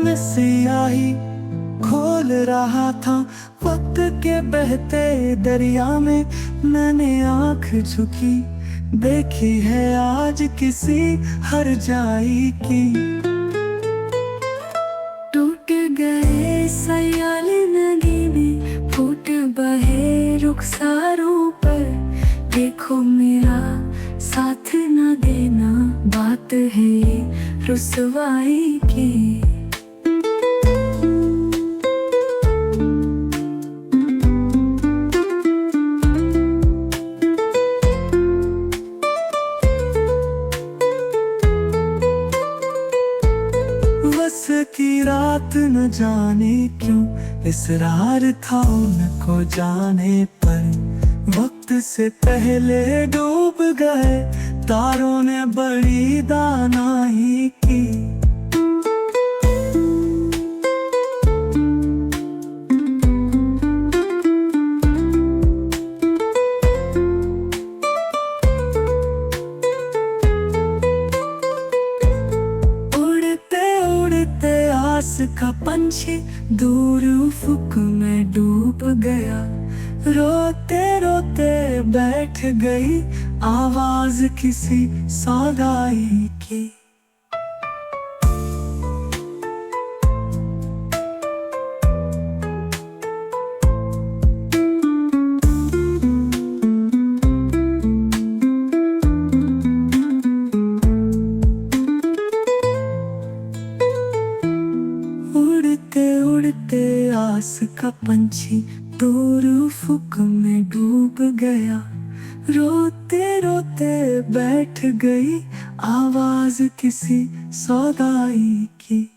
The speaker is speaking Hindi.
में सियाही खोल रहा था। वक्त के बहते दरिया में मैंने आंख झुकी, देखी है आज किसी हर जाई की। टूट गए सयाल नगीने, फूट बहे रुखसारों पर। देखो मेरा साथ न देना, बात है ये रुसवाई की। बस की रात न जाने क्यों इसरार था उनको जाने पर। वक्त से पहले डूब गए तारों ने बड़ी दानाई की। आस का पंछी दूर उफ़ुक में डूब गया। रोते रोते बैठ गई आवाज किसी सौदाई की। उड़ते उड़ते आस का पंछी दूर उफ़ुक में डूब गया। रोते रोते बैठ गई आवाज किसी सौदाई की।